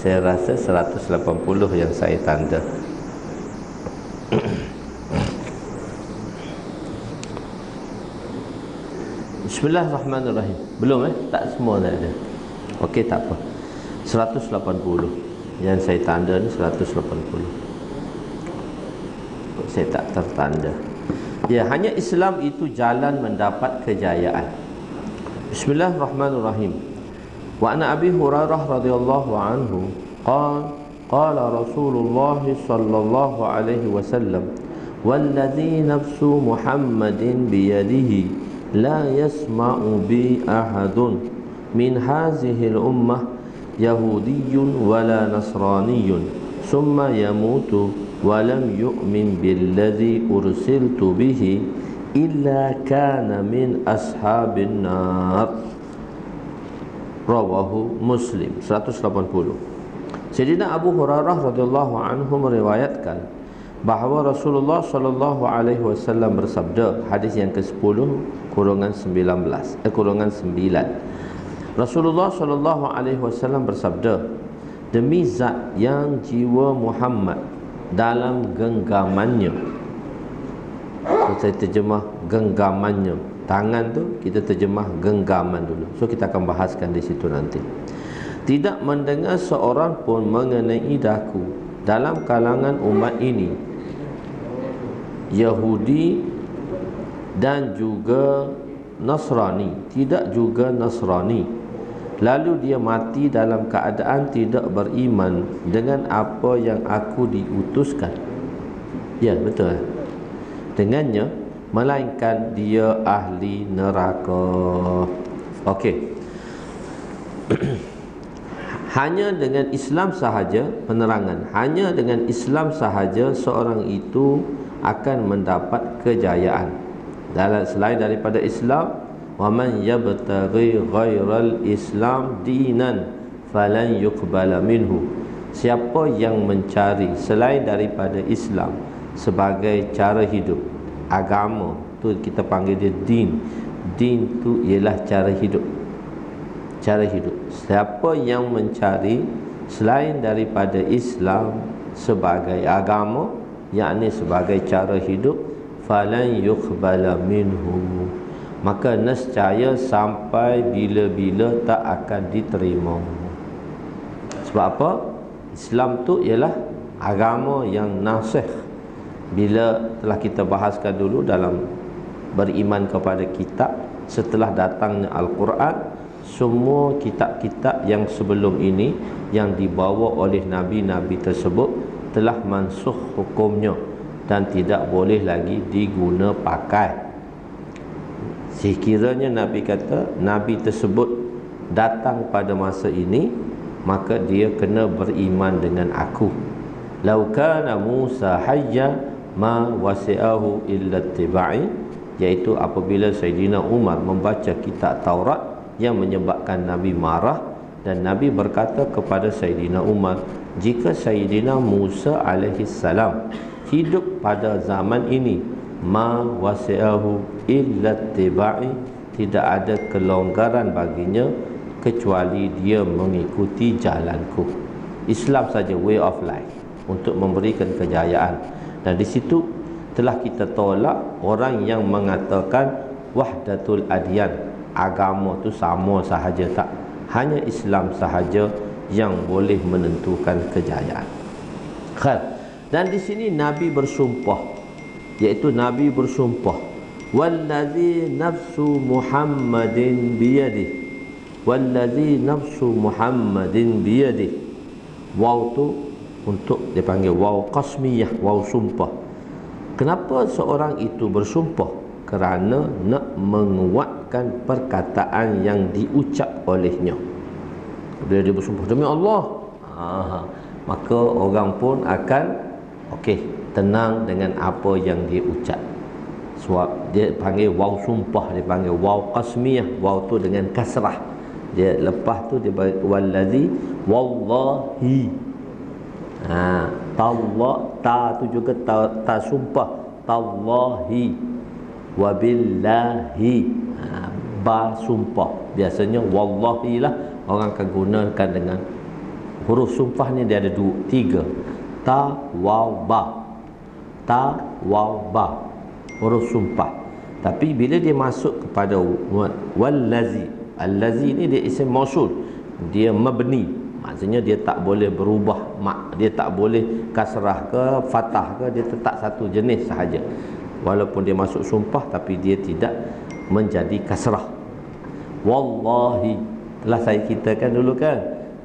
Saya rasa 180 yang saya tanda. Bismillahirrahmanirrahim. Belum tak semua dah ada. Okey, tak apa. 180 yang saya tanda ni 180. Saya tak tertanda. Ya, hanya Islam itu jalan mendapat kejayaan. Bismillahirrahmanirrahim. Wa ana Abi Hurairah radhiyallahu anhu qala Rasulullah sallallahu alaihi wasallam walladhi nafsu Muhammadin biyadihi la yasma'u bi ahadun min hazihi al-ummah yahudiyyun wala nasraniyyun summa yamutu wa lam yu'min billadhi ursiltu bihi illa kana min ashabin nar. Rawahu Muslim. 180. Sayyidina Abu Hurairah radhiyallahu anhu meriwayatkan bahawa Rasulullah sallallahu alaihi wasallam bersabda, hadis yang ke-10 kurungan 9. Rasulullah sallallahu alaihi wasallam bersabda, demi zat yang jiwa Muhammad dalam genggamannya. Saya terjemah genggamannya. Tangan tu kita terjemah genggaman dulu. So kita akan bahaskan di situ nanti. Tidak mendengar seorang pun mengenai daku dalam kalangan umat ini, Yahudi dan juga Nasrani, tidak juga Nasrani, lalu dia mati dalam keadaan tidak beriman dengan apa yang aku diutuskan. Ya, betul. Dengannya, melainkan dia ahli neraka. Okey. Hanya dengan Islam sahaja, penerangan, hanya dengan Islam sahaja seorang itu akan mendapat kejayaan. Selain daripada Islam, wa man yabtaghi ghairal Islam dinan falan yuqbala minhu. Siapa yang mencari selain daripada Islam sebagai cara hidup, agama tu kita panggil dia din. Din tu ialah cara hidup. Cara hidup. Siapa yang mencari selain daripada Islam sebagai agama, yakni sebagai cara hidup, falan yuqbala minhu, maka nescaya sampai bila-bila tak akan diterima. Sebab apa? Islam tu ialah agama yang nasikh. Bila telah kita bahaskan dulu dalam beriman kepada kitab, setelah datangnya Al-Quran, semua kitab-kitab yang sebelum ini yang dibawa oleh nabi-nabi tersebut telah mansukh hukumnya dan tidak boleh lagi diguna pakai. Sekiranya Nabi kata Nabi tersebut datang pada masa ini, maka dia kena beriman dengan aku. Lau kana Musa hayya ma wasi'ahu illa tiba'i, iaitu apabila Sayyidina Umar membaca kitab Taurat yang menyebabkan Nabi marah, dan Nabi berkata kepada Sayyidina Umar, jika Sayyidina Musa alaihissalam hidup pada zaman ini, ma wasi'ahu illa tiba'i, tidak ada kelonggaran baginya kecuali dia mengikuti jalanku. Islam saja, way of life, untuk memberikan kejayaan. Dan di situ telah kita tolak orang yang mengatakan wahdatul adyan, agama tu sama sahaja. Tak, hanya Islam sahaja yang boleh menentukan kejayaan. Dan di sini Nabi bersumpah, iaitu Nabi bersumpah, wallazi nafsu Muhammadin biyadih, wallazi nafsu Muhammadin biyadih. Waw tu untuk dipanggil waw qasmiyah, waw sumpah. Kenapa seorang itu bersumpah? Kerana nak menguatkan perkataan yang diucap olehnya. Bila dia bersumpah demi Allah, maka orang pun akan tenang dengan apa yang dia ucap. Sebab dia panggil waw sumpah, dia panggil waw qasmiyah. Waw tu dengan kasrah, dia lepas tu dia bagi wallazi, wallahi. Ta tu juga ta sumpah, tallahi, wabillahi, ba sumpah. Biasanya wallahi lah orang akan gunakan dengan Huruf sumpah ni dia ada tiga. Ta, waw, ba. Ta, waw, ba. Huruf sumpah. Tapi bila dia masuk kepada wallazi, allazi ni dia isim mausul, dia mabni, maksudnya dia tak boleh berubah dia tak boleh kasrah ke fathah ke, dia tetap satu jenis sahaja. Walaupun dia masuk sumpah tapi dia tidak menjadi kasrah. Wallahi, telah saya ceritakan dulu kan,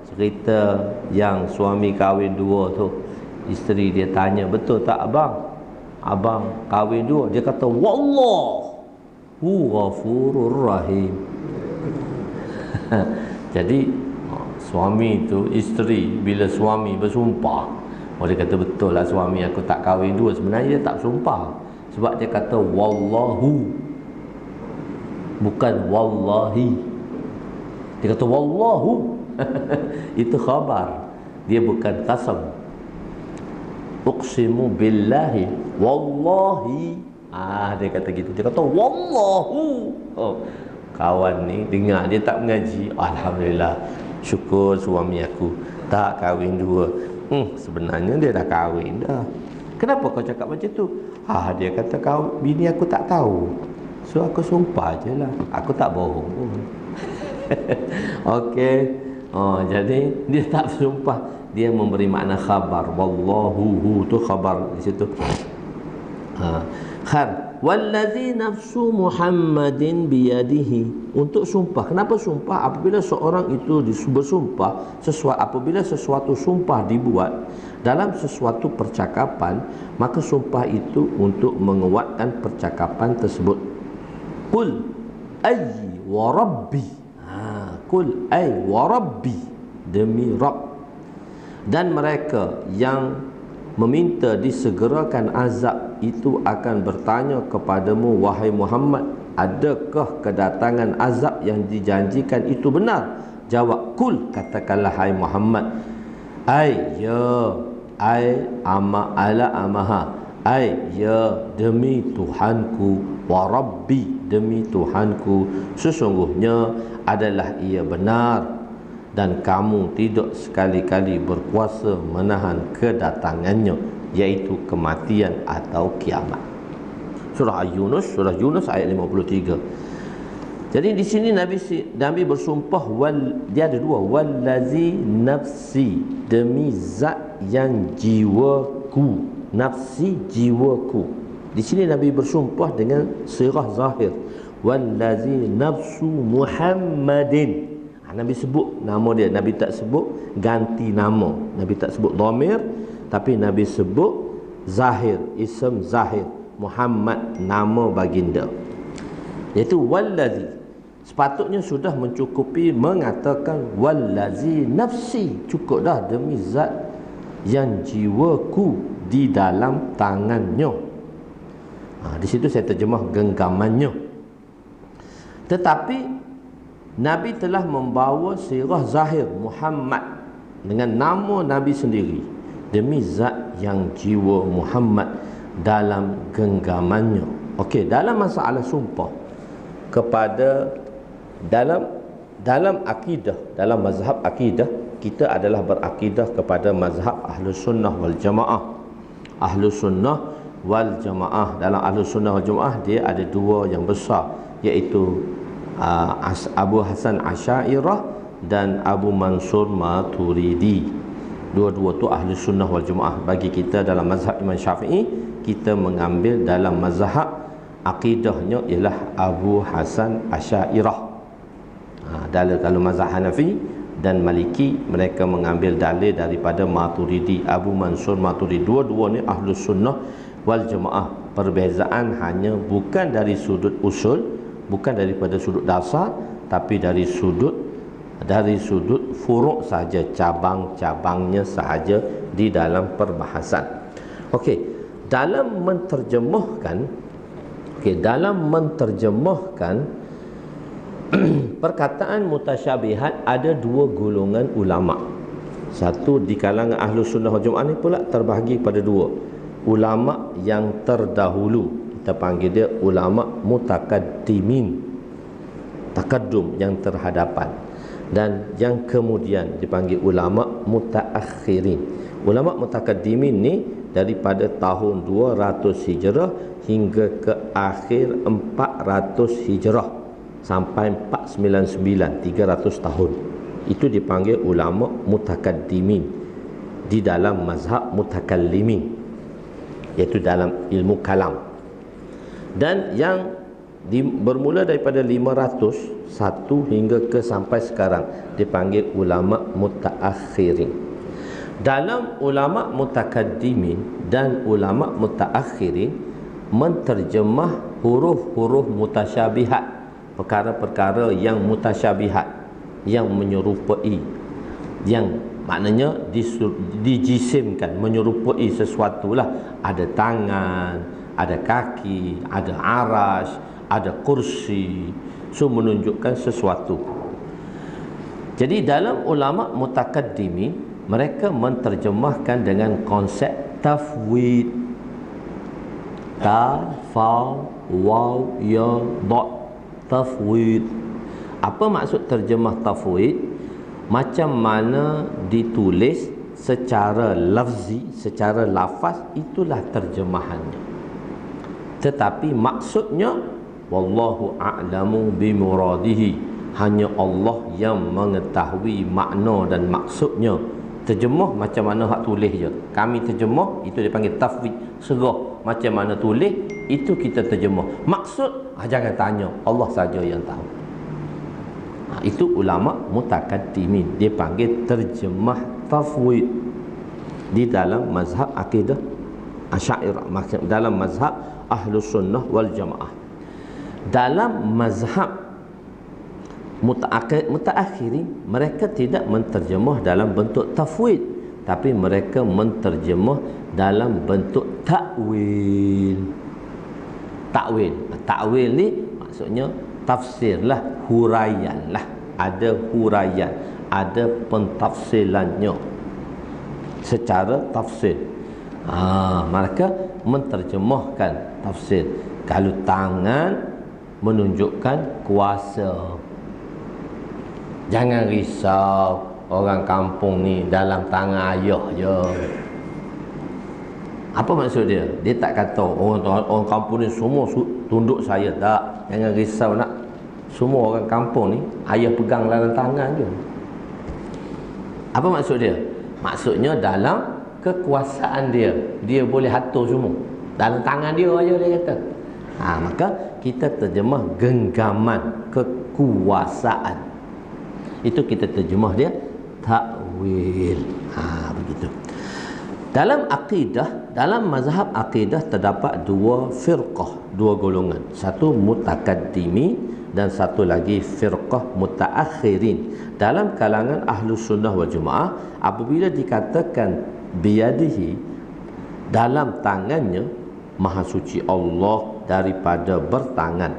cerita yang suami kahwin dua tu, isteri dia tanya, betul tak abang? Abang kahwin dua. Dia kata, wallahu ghafurur rahim. Jadi suami tu, isteri bila suami bersumpah, dia kata, betul lah suami aku tak kahwin dua. Sebenarnya dia tak sumpah, sebab dia kata wallahu, bukan wallahi. Dia kata wallahu. Itu khabar, dia bukan qasam. Uqsimu billahi wallahi. Dia kata gitu. Dia kata wallahu. Kawan ni dengar, dia tak mengaji. Alhamdulillah, syukur suami aku tak kahwin dua. Sebenarnya dia dah kahwin dah. Kenapa kau cakap macam tu? Dia kata, bini aku tak tahu, so aku sumpah je lah, aku tak bohong pun. Okey. Jadi dia tak sumpah, dia memberi makna khabar. Wallahu tu khabar di situ. Wallazi nafsu Muhammadin biyadihi. Untuk sumpah. Kenapa sumpah? Apabila seorang itu bersumpah, apabila sesuatu sumpah dibuat dalam sesuatu percakapan, maka sumpah itu untuk menguatkan percakapan tersebut. Qul ayyi wa rabbi. Qul ay wa rabbi, demi Rabb. Dan mereka yang meminta disegerakan azab itu akan bertanya kepadamu, wahai Muhammad, adakah kedatangan azab yang dijanjikan itu benar? Jawab, qul, katakanlah hai Muhammad, ya demi Tuhanku, wa rabbi, demi Tuhanku, sesungguhnya adalah ia benar, dan kamu tidak sekali-kali berkuasa menahan kedatangannya, yaitu kematian atau kiamat. Surah Yunus ayat 53. Jadi di sini Nabi bersumpah, dia ada dua, wallazi nafsi, demi zat yang jiwaku. Nafsi, jiwaku. Di sini Nabi bersumpah dengan sirah zahir, wallazi nafsu Muhammadin. Nabi sebut nama dia, Nabi tak sebut ganti nama, Nabi tak sebut dhamir, tapi Nabi sebut zahir, ism zahir, Muhammad, nama baginda, iaitu wallazi. Sepatutnya sudah mencukupi mengatakan wallazi nafsi, cukup dah, demi zat yang jiwaku di dalam tangannya. Di situ saya terjemah genggamannya. Tetapi Nabi telah membawa sirah zahir Muhammad dengan nama Nabi sendiri, demi zat yang jiwa Muhammad dalam genggamannya. Okey, dalam masalah sumpah kepada dalam akidah, dalam mazhab akidah, kita adalah berakidah kepada mazhab Ahlus Sunnah wal Jamaah. Ahlus Sunnah wal Jamaah, dalam Ahlus Sunnah wal Jamaah dia ada dua yang besar, iaitu Abu Hasan Asy'ariyah dan Abu Mansur Maturidi. Dua-dua tu Ahlus Sunnah wal Jamaah. Bagi kita dalam mazhab Imam Syafi'i, kita mengambil dalam mazhab akidahnya ialah Abu Hasan Asy'ariyah. Kalau mazhab Hanafi dan Maliki, mereka mengambil dalil daripada Maturidi, Abu Mansur Maturidi. Dua-dua ni Ahlus Sunnah wal Jamaah. Perbezaan hanya bukan dari sudut usul, bukan daripada sudut dasar, tapi dari sudut furuk saja, cabang-cabangnya sahaja di dalam perbahasan. Okey, dalam menerjemahkan perkataan mutasyabihat, ada dua golongan ulama. Satu di kalangan Ahlus Sunnah wal Jamaah ni pula terbahagi pada dua. Ulama yang terdahulu, kita panggil dia ulama mutakaddimin, takaddum, yang terhadapan. Dan yang kemudian dipanggil ulama mutaakhirin. Ulama mutakaddimin ni daripada tahun 200 Hijrah hingga ke akhir 400 Hijrah sampai 499, 300 tahun. Itu dipanggil ulama mutakaddimin di dalam mazhab mutakallimin, iaitu dalam ilmu kalam. Dan yang bermula daripada 501 hingga ke sampai sekarang dipanggil ulama mutaakhirin. Dalam ulama mutakaddimin dan ulama mutaakhirin menterjemah huruf-huruf mutasyabihat, perkara-perkara yang mutasyabihat, yang menyerupai, yang maknanya dijisimkan, menyerupai sesuatu lah. Ada tangan, ada kaki, ada arash, ada kursi, so menunjukkan sesuatu. Jadi dalam ulama mutakaddimin, mereka menterjemahkan dengan konsep tafwid. Ta, fa, waw, ya, dot. Tafwid. Apa maksud terjemah tafwid? Macam mana ditulis secara lafzi, secara lafaz, itulah terjemahannya. Tetapi maksudnya wallahu a'lamu bimuradihi, hanya Allah yang mengetahui makna dan maksudnya. Terjemah macam mana hak tulis je. Kami terjemah, itu dipanggil tafwid. Serah macam mana tulis, itu kita terjemah. Maksud, jangan tanya, Allah saja yang tahu. Itu ulama mutakaddimin, dia panggil terjemah tafwid di dalam mazhab akidah Asy'ariyah, dalam mazhab Ahlus Sunnah wal Jamaah. Dalam mazhab mutaakhirin, mereka tidak menterjemah dalam bentuk tafwid, tapi mereka menterjemah dalam bentuk takwil. Takwil ni maksudnya tafsir lah, huraian lah. Ada huraian, ada pentafsilannya secara tafsir. Mereka menterjemahkan tafsir. Kalau tangan menunjukkan kuasa. Jangan risau, orang kampung ni dalam tangan ayah je. Apa maksud dia? Dia tak kata orang kampung ni semua tunduk saya. Tak, jangan risau nak. Semua orang kampung ni ayah pegang dalam tangan je. Apa maksud dia? Maksudnya dalam kekuasaan dia, dia boleh atur semua. Dalam tangan dia aja, dia kata. Maka kita terjemah genggaman, kekuasaan. Itu kita terjemah dia takwil. Begitu. Dalam akidah, dalam mazhab akidah terdapat dua firqah, dua golongan. Satu mutakaddimi dan satu lagi firqah mutaakhirin. Dalam kalangan Ahlus Sunnah wal Jamaah, apabila dikatakan biyadihi, dalam tangannya, Maha Suci Allah daripada bertangan,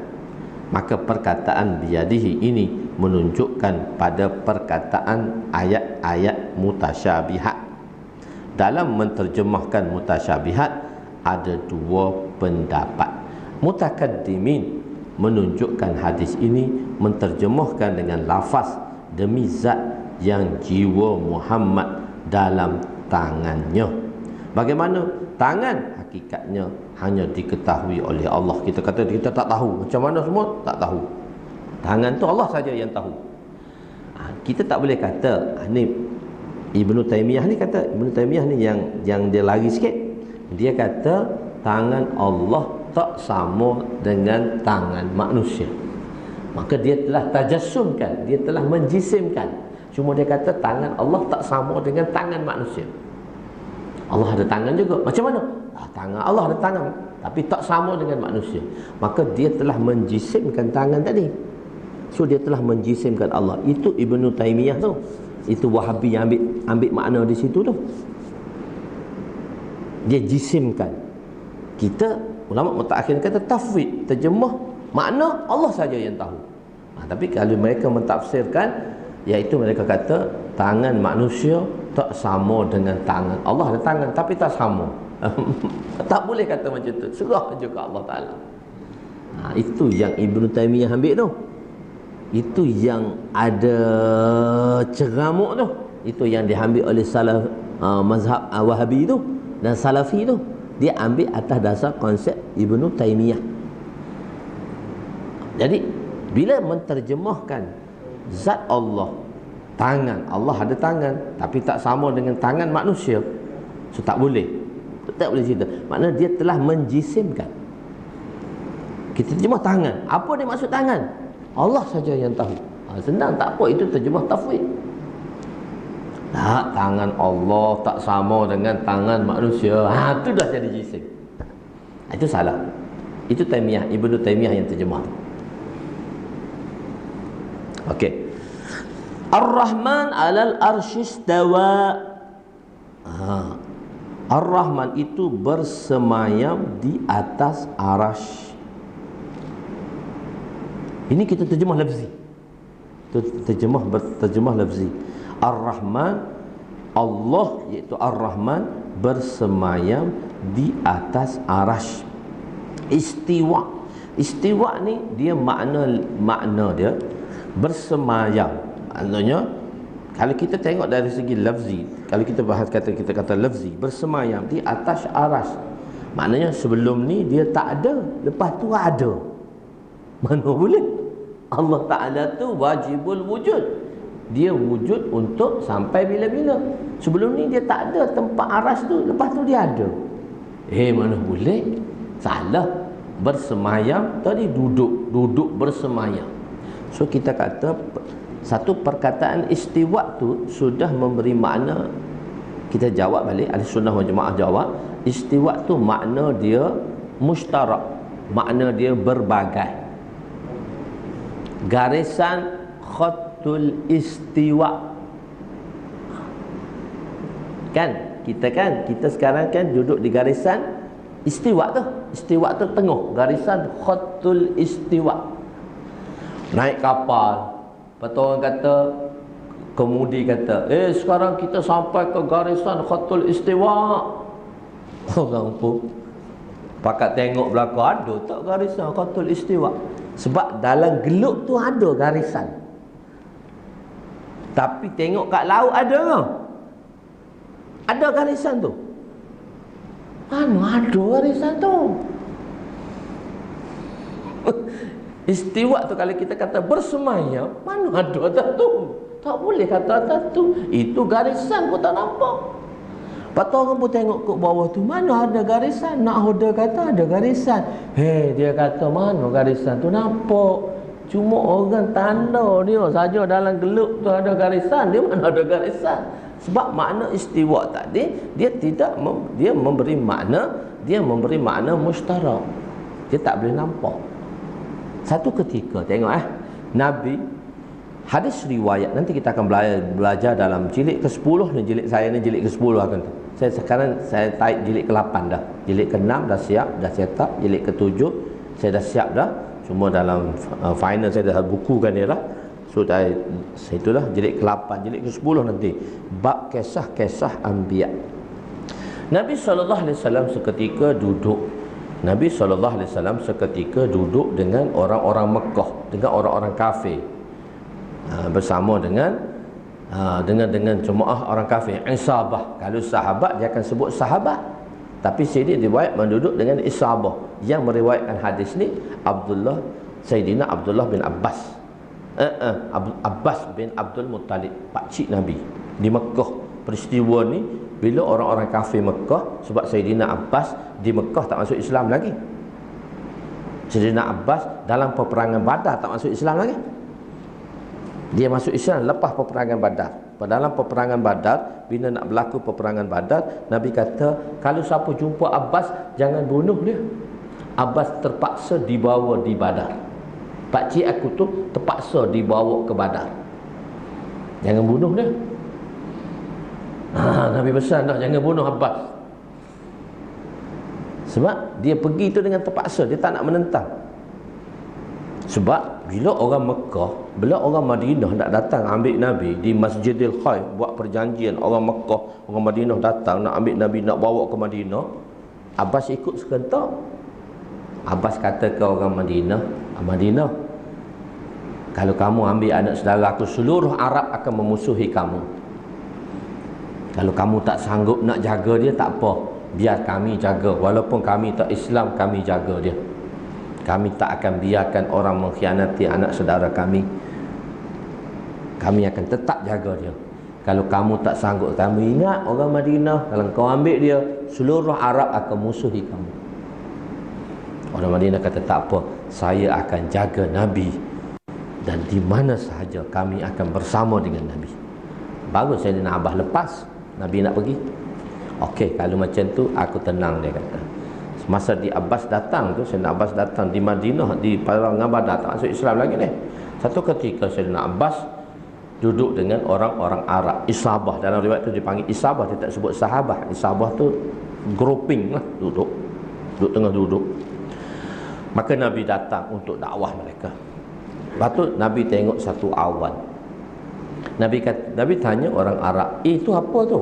maka perkataan biyadihi ini menunjukkan pada perkataan ayat-ayat mutasyabihat. Dalam menterjemahkan mutasyabihat ada dua pendapat. Mutakaddimin menunjukkan hadis ini, menterjemahkan dengan lafaz demi zat yang jiwa Muhammad dalam tangannya. Bagaimana? Tangan hakikatnya hanya diketahui oleh Allah. Kita kata kita tak tahu. Macam mana semua? Tak tahu. Tangan tu Allah saja yang tahu. Kita tak boleh kata ni Ibnu Taimiyah ni kata, Ibnu Taimiyah ni yang dia lari sikit. Dia kata tangan Allah tak sama dengan tangan manusia. Maka dia telah tajassumkan, dia telah menjisimkan. Cuma dia kata tangan Allah tak sama dengan tangan manusia. Allah ada tangan juga. Macam mana? Tangan Allah ada tangan, tapi tak sama dengan manusia. Maka dia telah menjisimkan tangan tadi. So dia telah menjisimkan Allah. Itu Ibnu Taimiyah tu. Itu Wahabi yang ambil makna di situ tu. Dia jisimkan. Kita ulama mutaakhirin kata tafwid, terjemah makna Allah saja yang tahu. Tapi kalau mereka mentafsirkan, iaitu mereka kata tangan manusia tak sama dengan tangan Allah. Ada tangan tapi tak sama. Tak boleh kata macam tu. Serah je ke Allah Ta'ala. Itu yang Ibnu Taimiyah ambil tu. Itu yang ada ceramuk tu. Itu yang diambil oleh salaf mazhab Wahabi tu dan Salafi tu. Dia ambil atas dasar konsep Ibnu Taimiyah. Jadi bila menterjemahkan zat Allah, tangan, Allah ada tangan tapi tak sama dengan tangan manusia, so tak boleh. Tak boleh cerita. Maknanya dia telah menjisimkan. Kita terjemah tangan. Apa dia maksud tangan? Allah saja yang tahu. Senang tak apa, itu terjemah tafwid. Tak, tangan Allah tak sama dengan tangan manusia. Itu dah jadi jisim. Itu salah. Itu Taimiyah, Ibnu Taimiyah yang terjemah. Okey. Ar-Rahman 'alal arsy istawa. Ar-Rahman itu bersemayam di atas arasy. Ini kita terjemah lafzi. Itu terjemah lafzi. Ar-Rahman, Allah iaitu Ar-Rahman bersemayam di atas arasy. Istiwa. Istiwa ni dia makna dia bersemayam. Maksudnya kalau kita tengok dari segi lafzi, kalau kita bahas kita kata lafzi, bersemayam di atas arasy. Maknanya sebelum ni dia tak ada, lepas tu ada. Mana boleh? Allah Ta'ala tu wajibul wujud. Dia wujud untuk sampai bila-bila. Sebelum ni dia tak ada tempat arasy tu, lepas tu dia ada. Mana boleh? Salah. Bersemayam tadi duduk bersemayam. So kita kata satu perkataan istiwa tu sudah memberi makna. Kita jawab balik, Ahli Sunnah wal Jamaah jawab, istiwa tu makna dia mustarak, makna dia berbagai. Garisan khatul istiwa. Kita sekarang kan duduk di garisan istiwa tu. Istiwa tu tengah, garisan khatul istiwa. Naik kapal, lepas orang kata, kemudi kata, sekarang kita sampai ke garisan khatul istiwa. Orang pun pakat tengok belakang, ada tak garisan khatul istiwa? Sebab dalam geluk tu ada garisan. Tapi tengok kat laut ada ke? Ada garisan tu? Mana ada garisan tu? Istiwa tu kalau kita kata bersemayam, mana ada atas tu? Tak boleh kata atas tu. Itu garisan pun tak nampak. Lepas tu orang pun tengok ke bawah tu, mana ada garisan? Nak hoda kata ada garisan. Dia kata mana garisan tu nampak. Cuma orang tanda dia saja dalam geluk tu ada garisan. Dia mana ada garisan? Sebab makna istiwa tadi, dia memberi makna mustarak. Dia tak boleh nampak. Satu ketika tengok Nabi, hadis riwayat, nanti kita akan belajar dalam jilid ke-10 ni, jilid saya ni jilid ke-10 akan tu. Saya tarik jilid ke-8 dah. Jilid ke-6 dah siap, dah cetak. Jilid ke-7 saya dah siap dah. Cuma dalam final saya dah bukukan dia lah. So itulah jilid ke-8, jilid ke-10 nanti. Bab kisah-kisah anbiya. Nabi SAW seketika duduk. Nabi SAW seketika duduk dengan orang-orang Mekah, dengan orang-orang kafir. Bersama dengan jemaah orang kafir, isabah. Kalau sahabat dia akan sebut sahabat, tapi sini riwayat menduduk dengan isabah. Yang meriwayatkan hadis ni Sayyidina Abdullah bin Abbas. Abbas bin Abdul Muttalib, pakcik Nabi di Mekah. Peristiwa ni bila orang-orang kafir Mekah, sebab Sayyidina Abbas di Mekah tak masuk Islam lagi. Sayyidina Abbas dalam peperangan Badar tak masuk Islam lagi. Dia masuk Islam lepas peperangan Badar. Dalam peperangan Badar, bila nak berlaku peperangan Badar, Nabi kata, kalau siapa jumpa Abbas, jangan bunuh dia. Abbas terpaksa dibawa di Badar. Pakcik aku tu terpaksa dibawa ke Badar. Jangan bunuh dia. Nabi pesan dah, jangan bunuh Abbas. Sebab dia pergi tu dengan terpaksa, dia tak nak menentang. Sebab bila orang Mekah, bila orang Madinah nak datang ambil Nabi di Masjidil Khaif, buat perjanjian, orang Mekah, orang Madinah datang nak ambil Nabi, nak bawa ke Madinah, Abbas ikut sekentak. Abbas kata ke orang Madinah, Kalau kamu ambil anak saudara aku, seluruh Arab akan memusuhi kamu. Kalau kamu tak sanggup nak jaga dia, tak apa, biar kami jaga. Walaupun kami tak Islam, kami jaga dia. Kami tak akan biarkan orang mengkhianati anak saudara kami. Kami akan tetap jaga dia. Kalau kamu tak sanggup, kamu ingat orang Madinah, kalau kau ambil dia, seluruh Arab akan musuhi kamu. Orang Madinah kata, tak apa, saya akan jaga Nabi, dan di mana sahaja kami akan bersama dengan Nabi. Baru Sayyidina Abbas lepas Nabi nak pergi. Okey, kalau macam tu aku tenang, dia kata. Masa di Abbas datang tu, Sayyidina Abbas datang di Madinah, di para ngabar datang masuk Islam lagi ni. Satu ketika Sayyidina Abbas duduk dengan orang-orang Arab, Isabah, dalam riwayat tu dipanggil Isabah, dia tak sebut sahabah. Isabah tu grouping lah, duduk tengah duduk. Maka Nabi datang untuk dakwah mereka. Lepas tu Nabi tengok satu awan. Nabi tanya orang Arab, itu apa tu?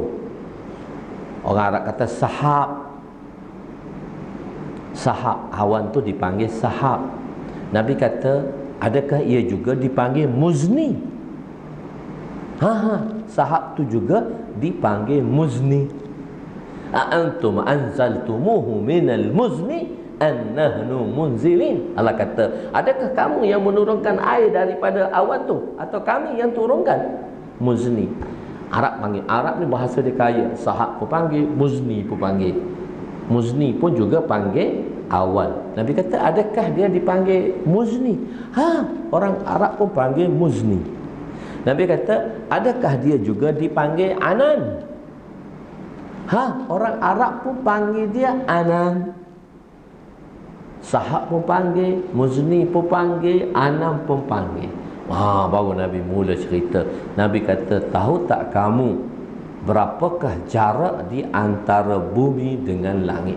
Orang Arab kata sahab. Sahab, awan tu dipanggil sahab. Nabi kata, adakah ia juga dipanggil muzni? Sahab tu juga dipanggil muzni. Antum anzaltumuhu minal muzni annahnu munzilin. Allah kata, adakah kamu yang menurunkan air daripada awan tu, atau kami yang turunkan? Muzni. Arab panggil, Arab ni bahasa dia kaya. Sahab pun panggil, muzni pun panggil. Muzni pun juga panggil awan. Nabi kata, adakah dia dipanggil muzni? Orang Arab pun panggil muzni. Nabi kata, adakah dia juga dipanggil anan? Orang Arab pun panggil dia anan. Sahab pun panggil, muzni pun panggil, anam pun panggil. Baru Nabi mula cerita. Nabi kata, tahu tak kamu berapakah jarak di antara bumi dengan langit?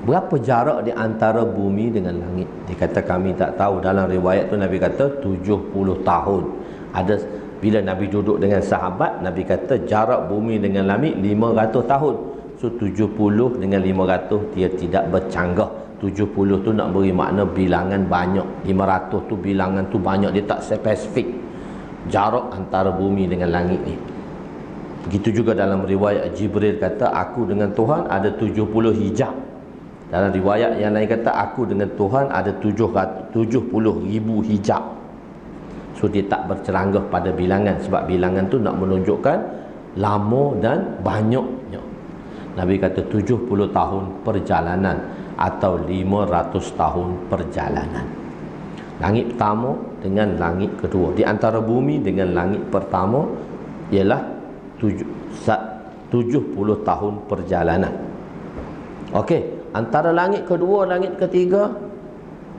Berapa jarak di antara bumi dengan langit? Dia kata, kami tak tahu. Dalam riwayat tu Nabi kata 70 tahun. Bila Nabi duduk dengan sahabat, Nabi kata jarak bumi dengan langit 500 tahun. So 70 dengan 500 dia tidak bercanggah. 70 tu nak beri makna bilangan banyak, 500 tu bilangan tu banyak, dia tak spesifik jarak antara bumi dengan langit ni. Begitu juga dalam riwayat Jibril kata, aku dengan Tuhan ada 70 hijab. Dalam riwayat yang lain kata, aku dengan Tuhan ada 70,000 hijab. So dia tak berceranggah pada bilangan, sebab bilangan tu nak menunjukkan lama dan banyaknya. Nabi kata 70 tahun perjalanan atau 500 tahun perjalanan. Langit pertama dengan langit kedua, di antara bumi dengan langit pertama ialah 70 tahun perjalanan. Okey, antara langit kedua, langit ketiga,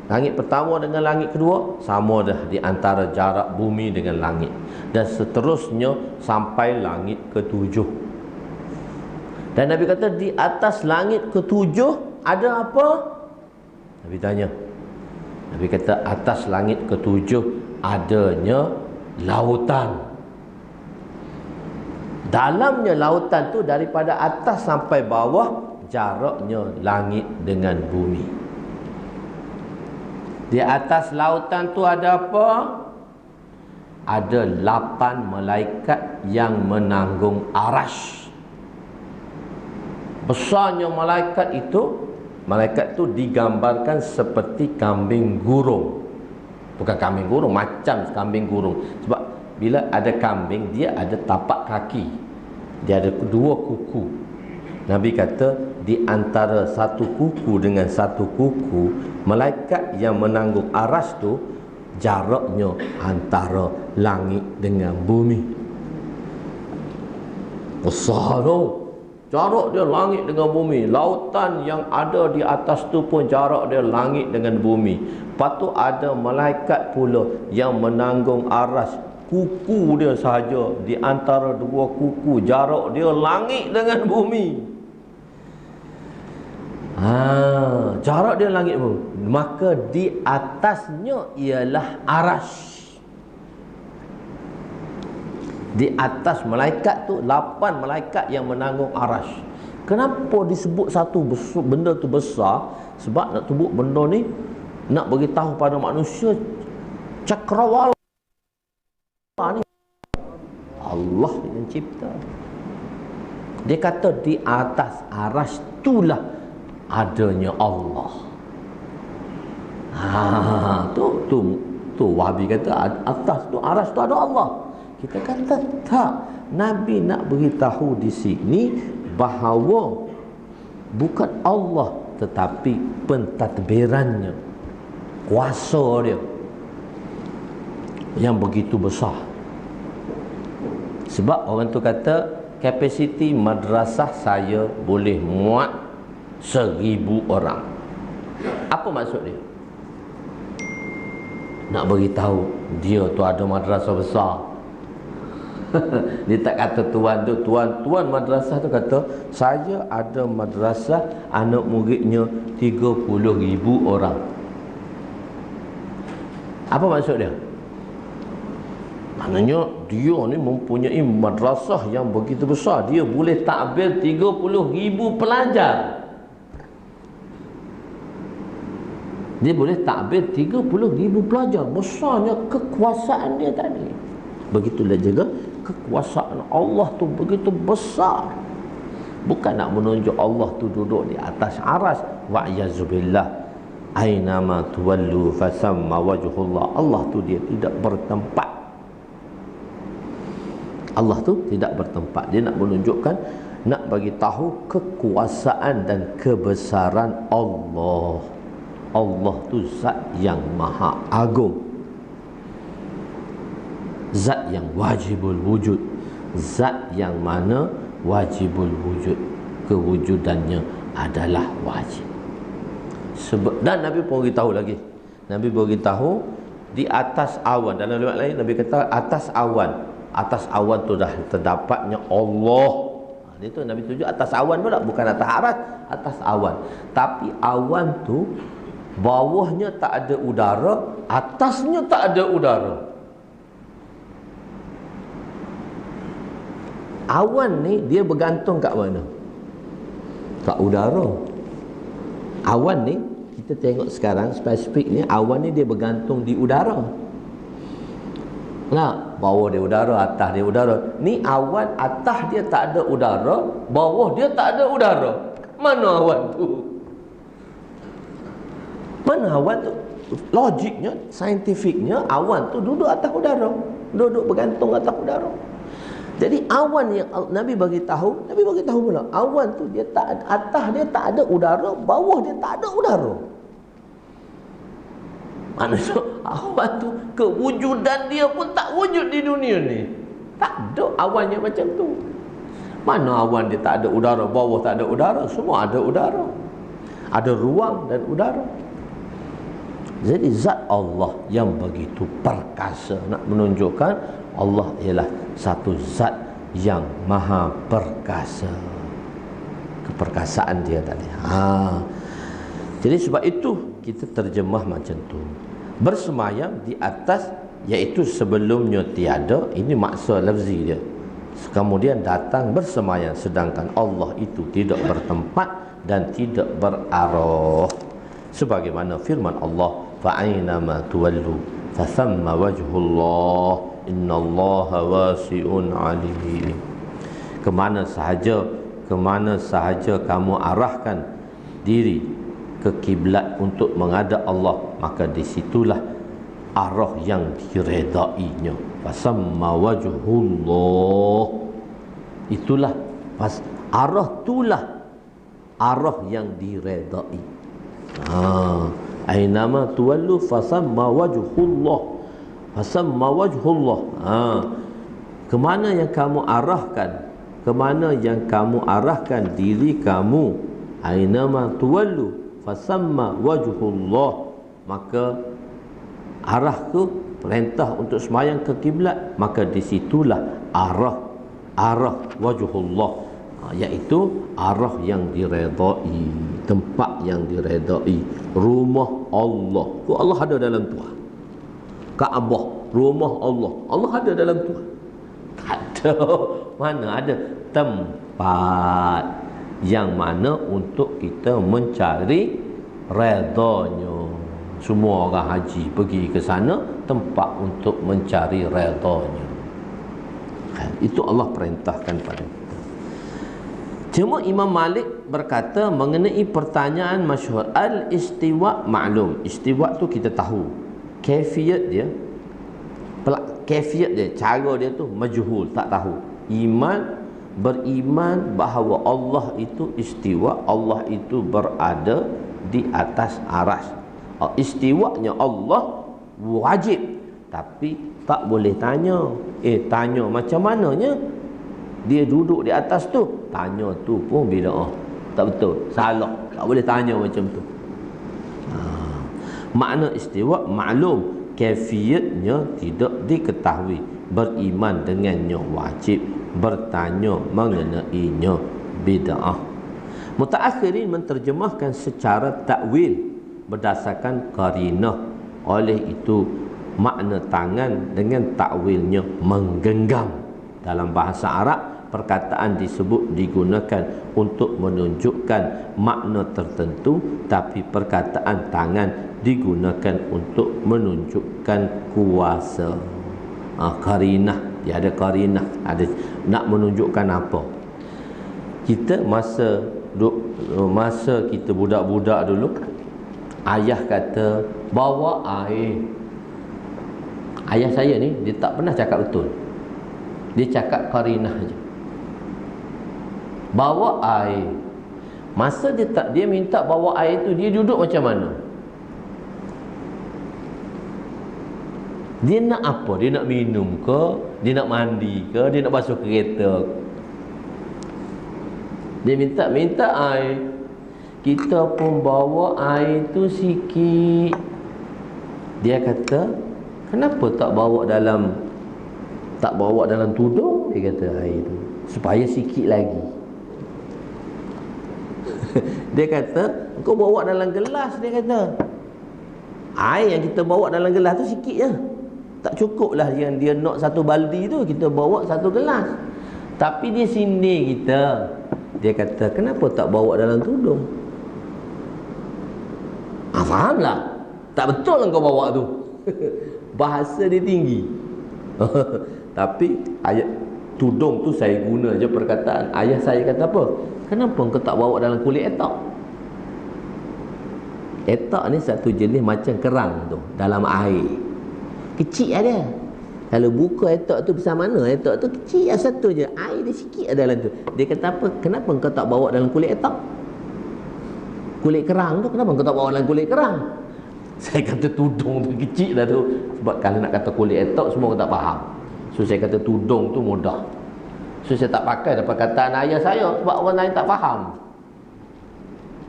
langit pertama dengan langit kedua sama dah di antara jarak bumi dengan langit, dan seterusnya sampai langit ketujuh. Dan Nabi kata, di atas langit ketujuh ada apa? Nabi tanya. Nabi kata, atas langit ketujuh adanya lautan. Dalamnya lautan tu daripada atas sampai bawah, jaraknya langit dengan bumi. Di atas lautan tu ada apa? Ada 8 malaikat yang menanggung arash. Besarnya malaikat itu digambarkan seperti kambing gurung. Bukan kambing gurung, macam kambing gurung. Sebab bila ada kambing, dia ada tapak kaki, dia ada 2 kuku. Nabi kata, di antara satu kuku dengan satu kuku, malaikat yang menanggung aras tu jaraknya antara langit dengan bumi. Besar tu. Jarak dia langit dengan bumi. Lautan yang ada di atas tu pun jarak dia langit dengan bumi. Lepas tu ada malaikat pula yang menanggung aras. Kuku dia sahaja, di antara 2 kuku, jarak dia langit dengan bumi. Jarak dia langit pun. Maka di atasnya ialah arash. Di atas malaikat tu 8 malaikat yang menanggung arash. Kenapa disebut satu benda tu besar? Sebab nak sebut benda ni nak beritahu pada manusia cakrawala ni Allah yang cipta. Dia kata di atas arasy itulah adanya Allah. Tu Wahabi kata atas tu arasy tu ada Allah. Kita kata tak. Nabi nak beritahu di sini bahawa bukan Allah tetapi pentadbirannya, kuasa dia yang begitu besar. Sebab orang tu kata kapasiti madrasah saya boleh muat 1000 orang. Apa maksud dia? Nak beritahu dia tu ada madrasah besar. Dia tak kata tuan tu, tuan madrasah tu kata saya ada madrasah anak muridnya 30,000 orang. Apa maksud dia? Maknanya dia ni mempunyai madrasah yang begitu besar. Dia boleh takbir 30,000 pelajar. Dia boleh takbir 30,000 pelajar. Besarnya kekuasaan dia tadi. Begitulah juga kekuasaan Allah tu begitu besar. Bukan nak menunjuk Allah tu duduk di atas aras. Wa'yazubillah, ainama tuwallu fasamma wajhullah. Allah tu dia tidak bertempat. Allah tu tidak bertempat. Dia nak menunjukkan, nak bagi tahu kekuasaan dan kebesaran Allah. Allah tu zat yang maha agung, zat yang wajibul wujud, zat yang mana wajibul wujud, kewujudannya adalah wajib. Dan Nabi pun beritahu lagi. Nabi beritahu di atas awan. Dalam riwayat lain Nabi kata atas awan. Atas awan tu dah terdapatnya Allah. Itu Nabi tuju atas awan pula, bukan atas aras, atas awan. Tapi awan tu bawahnya tak ada udara, atasnya tak ada udara. Awan ni dia bergantung kat mana? Kat udara. Awan ni kita tengok sekarang spesifik ni, awan ni dia bergantung di udara. Nah, bawah dia udara, atas dia udara. Ni awan atas dia tak ada udara, bawah dia tak ada udara. Mana awan tu? Mana awan tu? Logiknya, saintifiknya, awan tu duduk atas udara, duduk bergantung atas udara. Jadi awan yang Nabi bagi tahu pula, awan tu dia tak, atas dia tak ada udara, bawah dia tak ada udara. Maksudnya awan tu kewujudan dia pun tak wujud di dunia ni. Tak ada awannya macam tu. Mana awan dia tak ada udara, bawah tak ada udara, semua ada udara. Ada ruang dan udara. Jadi zat Allah yang begitu perkasa, nak menunjukkan Allah ialah satu zat yang maha perkasa. Keperkasaan dia tadi. Jadi sebab itu kita terjemah macam tu. Bersemayam di atas, iaitu sebelumnya tiada, ini maksa lafzi dia. Kemudian datang bersemayam, sedangkan Allah itu tidak bertempat dan tidak berarah. Sebagaimana firman Allah, fa'ainama tuwallu fathamma wajhullah innallaha wasi'un alim. Kemana sahaja kamu arahkan diri ke kiblat untuk menghadap Allah, maka disitulah arah yang diredainya. Fasamma wajhullah, itulah arah, itulah arah yang diredai. Ainama tuwallu fasamma wajhullah, fasamma wajhullah. Kemana yang kamu arahkan, kemana yang kamu arahkan diri kamu, ainama tuwallu fasamma wajhullah, maka arah tu perintah untuk semayang ke kiblat, maka disitulah arah wajhullah, iaitu arah yang diredai, tempat yang diredai, rumah Allah. Allah ada dalam tu. Kaabah, rumah Allah, Allah ada dalam tu. Tak ada. Mana ada tempat yang mana untuk kita mencari redanya. Semua orang haji pergi ke sana tempat untuk mencari redanya. Itu Allah perintahkan pada kita. Cuma Imam Malik berkata mengenai pertanyaan masyhur, al-istiwa maklum. Istiwa tu kita tahu. Kaifiat dia, cara dia tu majhul, tak tahu. Beriman bahawa Allah itu istiwa, Allah itu berada di atas arasy. Istiwanya Allah wajib, tapi tak boleh tanya. Tanya macam mananya dia duduk di atas tu? Tanya tu pun bid'ah. Tak betul, salah. Tak boleh tanya macam tu. Makna istiwa maklum, kaifiatnya tidak diketahui. Beriman dengannya wajib, bertanya mengenainya bid'ah. Mutaakhirin menterjemahkan secara takwil berdasarkan qarinah. Oleh itu makna tangan dengan takwilnya menggenggam. Dalam bahasa Arab perkataan disebut digunakan untuk menunjukkan makna tertentu, tapi perkataan tangan digunakan untuk menunjukkan kuasa. Qarinah, dia ada qarinah, ada nak menunjukkan apa. Kita masa kita budak-budak dulu, ayah kata bawa air. Ayah saya ni dia tak pernah cakap betul. Dia cakap qarinah je. Bawa air. Masa dia minta bawa air tu, dia duduk macam mana? Dia nak apa? Dia nak minum ke? Dia nak mandi ke? Dia nak basuh kereta? Dia minta air. Kita pun bawa air tu sikit. Dia kata, kenapa tak bawa dalam tudung? Dia kata air tu supaya sikit lagi. Dia kata, kau bawa dalam gelas. Dia kata, air yang kita bawa dalam gelas tu sikit je, tak cukup lah. Yang dia nak satu baldi tu, kita bawa satu gelas. Tapi dia sindir kita. Dia kata, kenapa tak bawa dalam tudung? Fahamlah, tak betul kau bawa tu. Bahasa dia tinggi. Tapi ayat tudung tu saya guna je perkataan. Ayah saya kata apa? Kenapa kau tak bawa dalam kulit etak? Etak ni satu jenis macam kerang tu, dalam air. Kecil ada. Kalau buka etak tu besar mana? Etak tu kecil satu je. Air dia sikit ada dalam tu. Dia kata apa? Kenapa kau tak bawa dalam kulit etak? Kulit kerang tu, kenapa kau tak bawa dalam kulit kerang? Saya kata tudung tu kecil dah tu. Sebab kalau nak kata kulit etak, semua orang tak faham. So saya kata tudung tu mudah. So saya tak pakai dah perkataan ayah saya, sebab orang lain tak faham.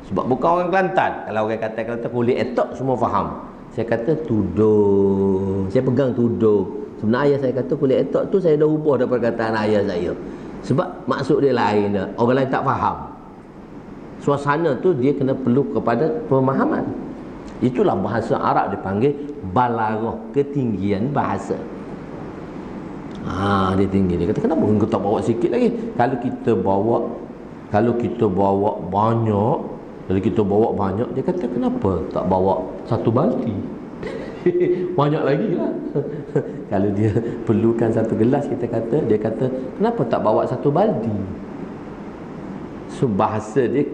Sebab bukan orang Kelantan. Kalau orang kata kulit etak, semua faham. Saya kata tudung. Saya pegang tudung. Sebenarnya ayah saya kata kulit etak tu, saya dah ubah dah perkataan ayah saya. Sebab maksud dia lain dah. Orang lain tak faham. Suasana tu dia kena perlu kepada pemahaman. Itulah bahasa Arab dipanggil balaghah, ketinggian bahasa. Dia tinggi. Dia kata, kenapa kau tak bawa sikit lagi? Kalau kita bawa banyak, dia kata, kenapa tak bawa satu baldi? Banyak lagi lah. Kalau dia perlukan satu gelas, dia kata, kenapa tak bawa satu baldi? So bahasa dia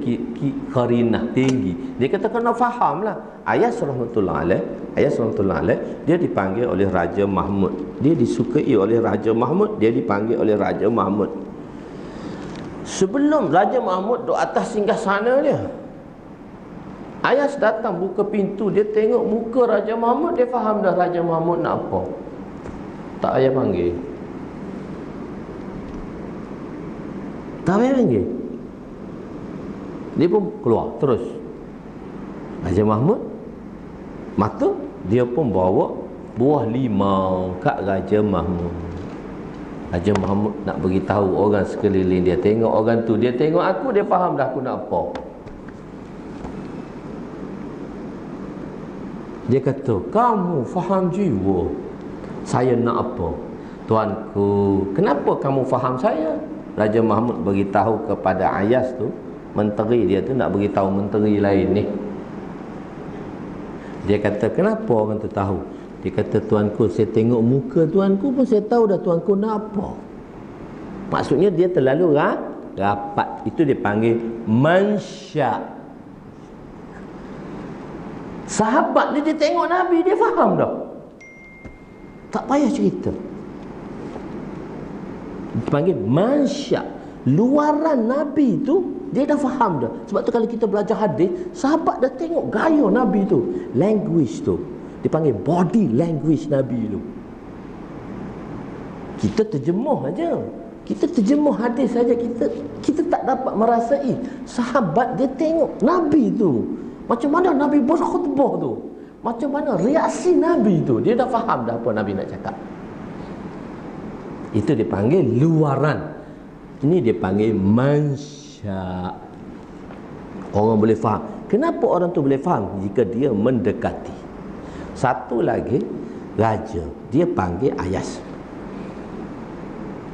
qarinah, tinggi. Dia kata kena faham lah. Ayah rahmatullah alaih, dia dipanggil oleh Raja Mahmud. Dia disukai oleh Raja Mahmud, dia dipanggil oleh Raja Mahmud. Sebelum Raja Mahmud duduk atas singgasana dia, ayah datang buka pintu, dia tengok muka Raja Mahmud, dia faham dah Raja Mahmud nak apa. Tak ayah panggil. Dia pun keluar terus. Raja Mahmud mata dia pun bawa buah limau kat Raja Mahmud. Raja Mahmud nak beritahu orang sekeliling dia, tengok orang tu, dia tengok aku, dia faham dah aku nak apa. Dia kata, kamu faham jiwa saya nak apa? Tuanku, kenapa kamu faham saya? Raja Mahmud beritahu kepada Ayas tu, menteri dia tu nak beritahu menteri lain ni. Dia kata, kenapa orang tu tahu? Dia kata, tuanku, saya tengok muka tuanku pun saya tahu dah tuanku nak apa. Maksudnya dia terlalu rapat. Itu dipanggil mansya. Sahabat ni dia tengok Nabi, dia faham dah. Tak payah cerita. Dipanggil mansya. Luaran Nabi tu dia dah faham dah. Sebab tu kalau kita belajar hadis, sahabat dah tengok gaya Nabi tu, language tu. Dipanggil body language Nabi tu. Kita terjemuh aja. Kita terjemuh hadis saja, kita tak dapat merasai. Sahabat dia tengok Nabi tu. Macam mana Nabi berkhutbah tu. Macam mana reaksi Nabi tu. Dia dah faham dah apa Nabi nak cakap. Itu dipanggil luaran. Ini dipanggil mansya. Orang boleh faham. Kenapa orang tu boleh faham? Jika dia mendekati. Satu lagi, raja. Dia panggil ayas.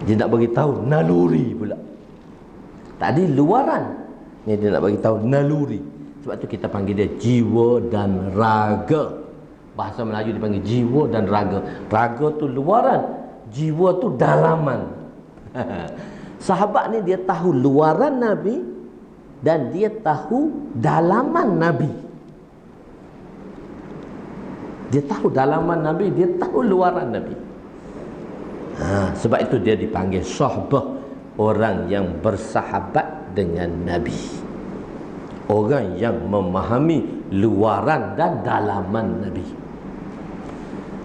Dia nak bagi tahu naluri pula. Tadi luaran. Ni dia nak bagi tahu naluri. Sebab tu kita panggil dia jiwa dan raga. Bahasa Melayu dipanggil jiwa dan raga. Raga tu luaran, jiwa tu dalaman. Sahabat ni dia tahu luaran Nabi dan dia tahu dalaman Nabi. Dia tahu dalaman Nabi, dia tahu luaran Nabi. Sebab itu dia dipanggil sahabah, orang yang bersahabat dengan Nabi, orang yang memahami luaran dan dalaman Nabi.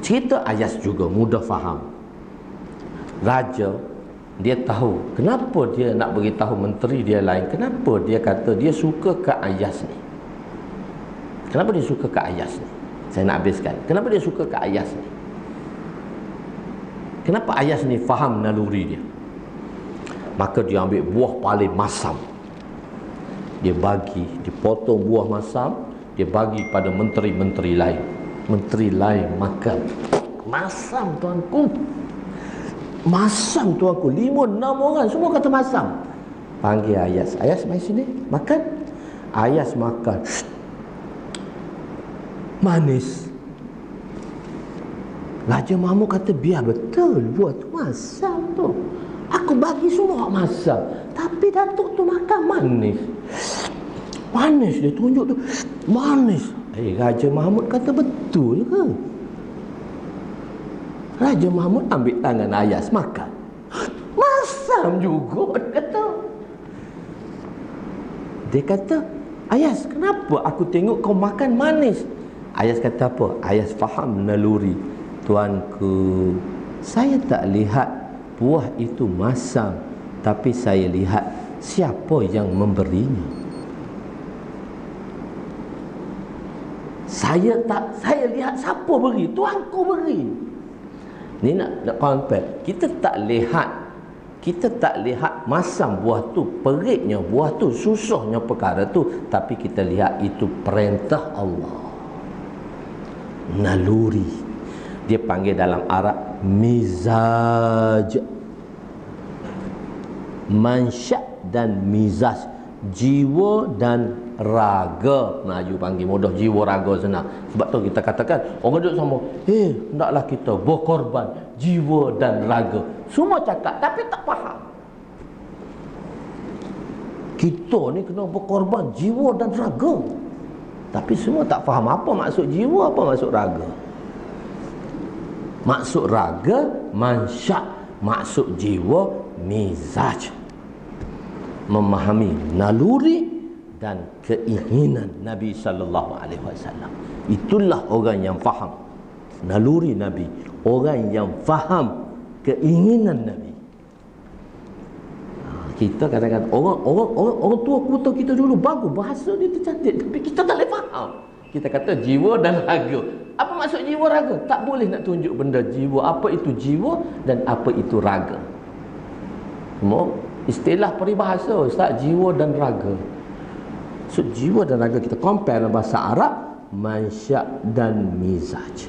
Cerita Ayas juga mudah faham. Raja dia tahu kenapa dia nak beritahu menteri dia lain. Kenapa dia kata dia suka ke Ayas ni. Kenapa dia suka ke Ayas ni? Saya nak habiskan. Kenapa dia suka ke Ayas ni? Kenapa Ayas ni faham naluri dia? Maka dia ambil buah paling masam. Dia bagi, dipotong buah masam, dia bagi pada menteri-menteri lain. Menteri lain makan. Masam tuanku. Masam tuanku. 5-6 orang semua kata masam. Panggil Ayas. Ayas mari sini, makan. Ayas makan. Manis. Raja Mahmud kata, biar betul buah tu masam tu. Aku bagi semua masam, tapi Datuk tu makan manis. Manis, dia tunjuk tu manis. Raja Mahmud kata, betul ke? Raja Mahmud ambil tangan Ayas makan. Masam juga, dia kata. Dia kata, Ayas, kenapa aku tengok kau makan manis? Ayas kata apa? Ayas faham naluri. Tuanku, saya tak lihat buah itu masam, tapi saya lihat siapa yang memberinya. Saya lihat siapa beri, tuanku beri. Ni nak compare. Kita tak lihat masam buah tu, peritnya buah tu, susahnya perkara tu, tapi kita lihat itu perintah Allah. Naluri. Dia panggil dalam Arab mizaj. Mansya dan mizaj, jiwa dan raga. Melayu panggil mudah, jiwa raga senang. Sebab tu kita katakan orang duduk sama, hendaklah kita berkorban jiwa dan raga. Semua cakap tapi tak faham. Kita ni kena berkorban jiwa dan raga, tapi semua tak faham apa maksud jiwa, apa maksud raga. Maksud raga mansya, maksud jiwa mizaj. Memahami naluri dan keinginan Nabi sallallahu alaihi wasallam. Itulah orang yang faham naluri Nabi, orang yang faham keinginan Nabi. Kita kadang-kadang orang tua kuta kita dulu bagus, bahasa dia tercantik, tapi kita tak boleh faham. Kita kata jiwa dan raga. Apa maksud jiwa raga? Tak boleh nak tunjuk benda jiwa. Apa itu jiwa dan apa itu raga? Semua istilah peribahasa, Ustaz, jiwa dan raga. So jiwa dan raga kita compare dalam bahasa Arab, mansya dan mizaj.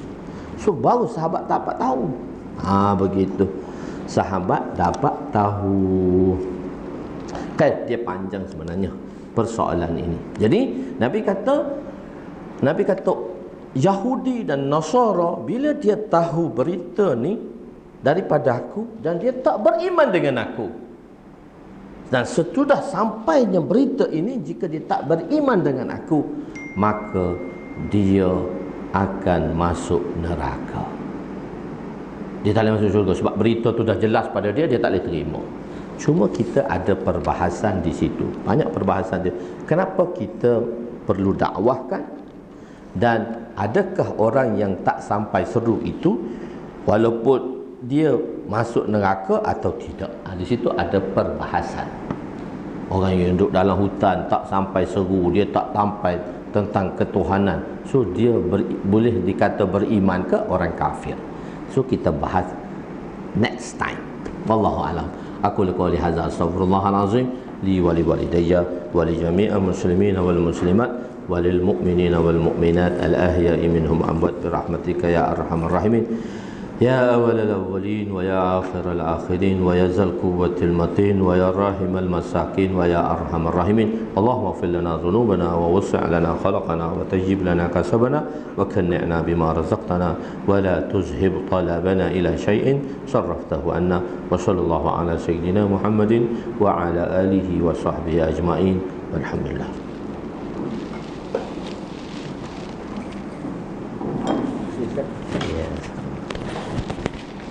So baru sahabat dapat tahu. Begitu. Sahabat dapat tahu. Kan dia panjang sebenarnya persoalan ini. Jadi Nabi kata Yahudi dan Nasara, bila dia tahu berita ni daripada aku dan dia tak beriman dengan aku, dan sesudah sampainya berita ini, jika dia tak beriman dengan aku, maka dia akan masuk neraka. Dia tak boleh masuk syurga sebab berita tu dah jelas pada dia, dia tak boleh terima. Cuma kita ada perbahasan di situ, banyak perbahasan dia. Kenapa kita perlu dakwahkan? Dan adakah orang yang tak sampai seru itu walaupun dia masuk neraka atau tidak? Di situ ada perbahasan. Orang yang duduk dalam hutan tak sampai seru, dia tak sampai tentang ketuhanan, so dia boleh dikata beriman ke orang kafir? So kita bahas next time. Wallahu a'lam. Aku qouli hadza, astaghfirullahalazim li wa li walidayya wa li jami'il muslimin wal muslimat wa lil mu'minina wal mu'minat al ahya'i minhum amwat bi rahmatika ya arhamar rahimin. يا أول الأولين ويا آخر الآخرين ويا ذا القوة المتين ويا راحم المساكين ويا أرحم الراحمين. اللهم اغفر لنا ذنوبنا ووسع لنا خلقنا وتجب لنا كسبنا وكنعنا بما رزقتنا ولا تذهب طلبنا إلى شيء صرفته عنا. وصلى الله على سيدنا محمد وعلى آله وصحبه أجمعين والحمد لله.